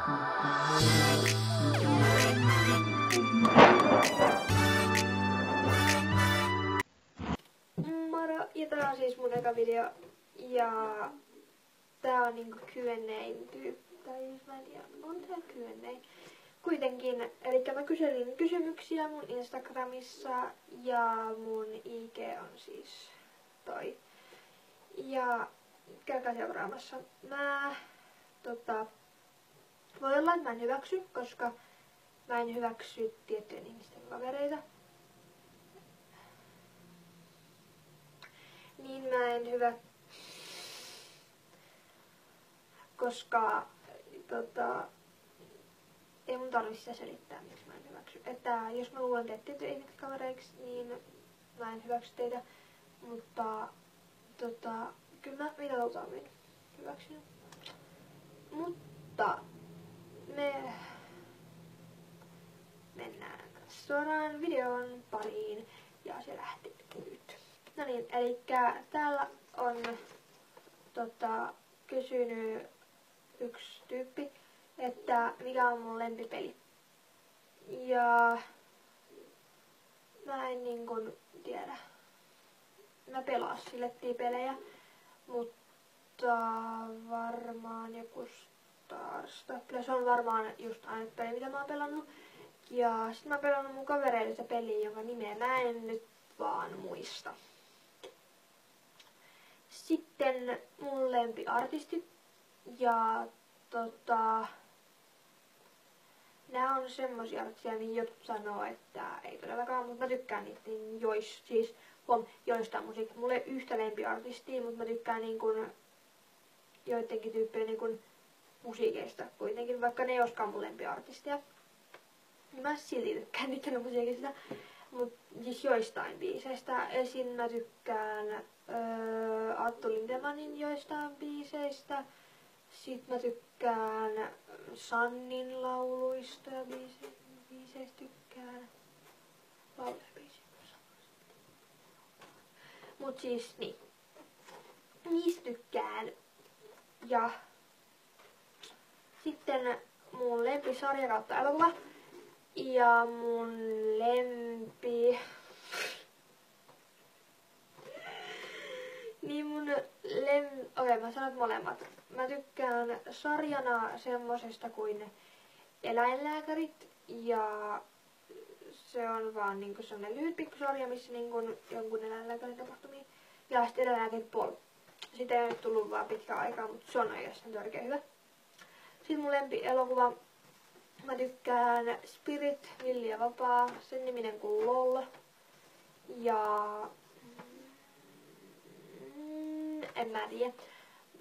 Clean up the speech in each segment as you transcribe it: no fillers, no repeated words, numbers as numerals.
Moro, ja tää on siis mun eka video, ja tää on niinku Q&A tyyppi, tai siis mä en tiedä, on tää Q&A. Kuitenkin, eli mä kyselin kysymyksiä mun Instagramissa, ja mun IG on siis toi. Ja käykää seuraamassa. Voi olla, että mä en hyväksy, koska mä en hyväksy tiettyjen ihmisten kavereita. Niin mä en koska ei mun tarvitse sitä selittää, miksi mä en hyväksy. Että jos mä luulen teitä tiettyjä ihmisten kavereiksi, niin mä en hyväksy teitä. Mutta kyllä mä mitä luultavammin hyväksyn. Mutta me mennään suoraan videon pariin ja se lähti nyt. No niin, eli täällä on kysynyt yksi tyyppi, että mikä on mun lempipeli. Ja mä en niinkun tiedä. Mä pelaan sillettiin pelejä, mutta varmaan joku Starstable. Se on varmaan just ainut peli, mitä mä oon pelannut. Ja sit mä oon pelannut mun kavereille se peli, jonka nimeä mä en nyt vaan muista. Sitten mun lempiartistit. Ja nää on semmosia artisteja, niin jotkut sanoo, että ei todellakaan, mutta mä tykkään niitä niin joistain musiikkia. Mulla ei yhtä lempiartistia, mutta mä tykkään niin kun joidenkin tyyppien niin kun musiikeista kuitenkin, vaikka ne ei olisikaan mun lempiartistia. Niin mä silti tykkään niiden musiikista, mutta siis joistain biiseistä. Esim. Mä tykkään Arttu Lindemanin joistain biiseistä. Sitten mä tykkään Sannin lauluista ja biiseistä tykkään. Mut siis niin. Niistä tykkään. Ja sitten mun lempisarja kautta elokuva. Ja mun Okei, mä sanon molemmat. Mä tykkään sarjana semmosesta kuin Eläinlääkärit. Ja se on vaan niinku semmonen lyhyt pikkusarja, missä niinku jonkun eläinlääkärin tapahtumia. Ja sitten Eläinlääkärit Paul. Sitä ei nyt tullut vaan pitkään aikaa, mutta se on oikeastaan törkeä hyvä. Sitten mun lempielokuva. Mä tykkään Spirit, Villi ja Vapaa, sen niminen kuin LOL. Ja en mä tiedä.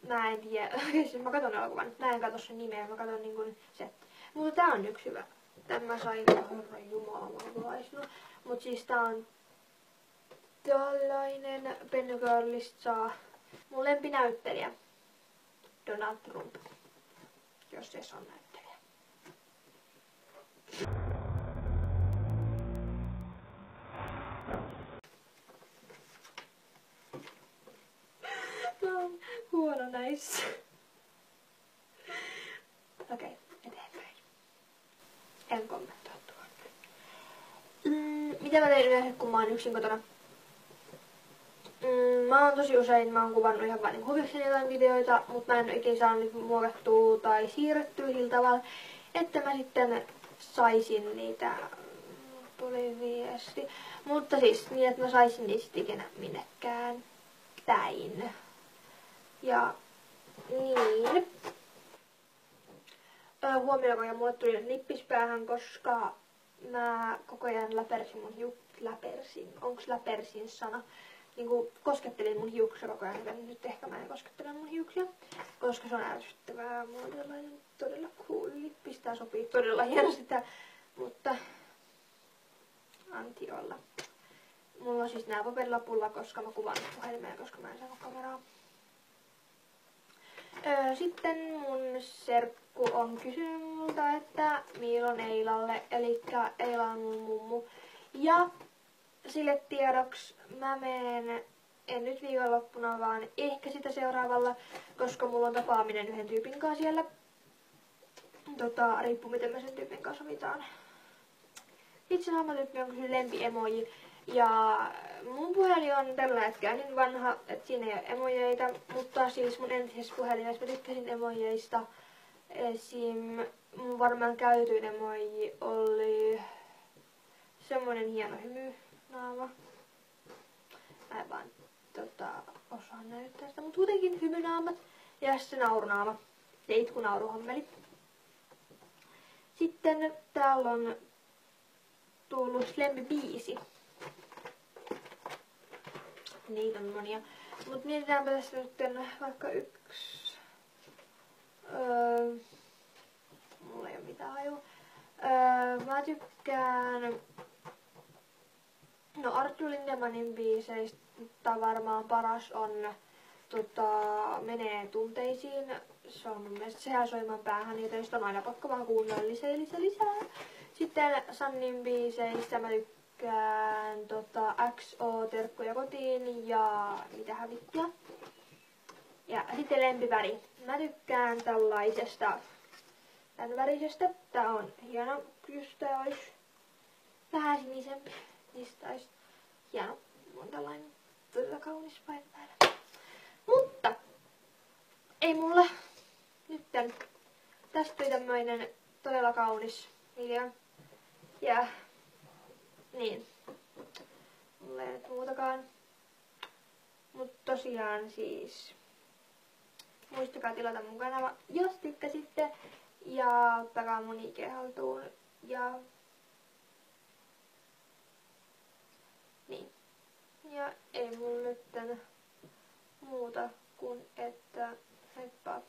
Mä en tiedä. Mä katon elokuvan. Mä en katso sen nimeä, mä katon niin se. Mutta tää on yksi hyvä. Tän mä sain, herra jumala, mä vaistunut. Mut siis tää on tällainen Penny Girlista saa mun lempinäyttelijä. Donald Trump. Jos se on näyttelijä. Huono näissä. Okei, eteenpäin. En kommentoi tuon. Mitä mä teen yleensä, kun mä oon yksin kotona? Mä oon tosi usein, mä oon kuvannut ihan vain niin huvikseni jotain videoita, mutta mä en ole ikinä saanut muokattua tai siirrettyä sillä tavalla, että mä sitten saisin niitä, tuli viesti, mutta siis niin, että mä saisin niitä sitten ikinä minnekään päin. Ja niin. Huomioikaa, ja mulle tuli nippis päähän, koska mä koko ajan läpersin mun onks läpersin sana? Niinku koskettelin mun hiuksia koko ajan, joten nyt ehkä mä en koskettele mun hiuksia, koska se on ärsyttävää. Mulla on tällainen todella cool lippis, tää sopii todella hienosti tää, mutta anti olla. Mulla on siis nää paperilapulla, koska mä kuvaan puhelimeen, koska mä en saa kameraa. Sitten mun serkku on kysynyt multa, että milloin Eilalle, eli Eila on mun mummu. Ja sille tiedoksi mä menen, en nyt viikonloppuna, vaan ehkä sitä seuraavalla, koska mulla on tapaaminen yhden tyypin kanssa siellä. riippuu miten mä sen tyypin kanssa sovitaan. Itse naammatyyppi on kyllä lempiemoji. Ja mun puhelin on tällä hetkellä niin vanha, että siinä ei ole emojeita, mutta siis mun entisessä puhelimessa mä tykkäsin emojeista. Esim. Mun varmaan käytyin emoji oli semmonen hieno hymynaama. Mä en vaan osaa näyttää sitä, mutta kuitenkin hymynaamat ja sitten naurunaama ja itkunauruhommeli. Sitten täällä on tullut lempibiisi. Niitä on monia. Mut mietitäänpä tästä nyt vaikka yksi. Mulla ei oo mitään hajua. Mä tykkään Arttu Lindemanin biiseistä, mutta varmaan paras on Menee tunteisiin. Se on mun mielestä sehän soimaan päähän, joten sitä on aina pakko vaan kuunnella lisää. Sitten Sannin biiseistä mä tykkään XO, Terkkuja kotiin ja mitähän vittua. Ja sitten lempiväri. Mä tykkään tällaisesta, tän värisestä. Tää on hieno, jos tää ois vähän sinisempi. Niistä ois hieno. On tällainen todella kaunis paino päällä. Mutta ei mulla nytten. Tästä tuli tämmöinen todella kaunis video. Ja niin. Mulla ei nyt muutakaan. Mut tosiaan siis muistakaa tilata mun kanava, jos tykkäsitte. Ja ottakaa mun IG haltuun. Ja niin. Ja ei mulla nyt muuta kuin että heippa.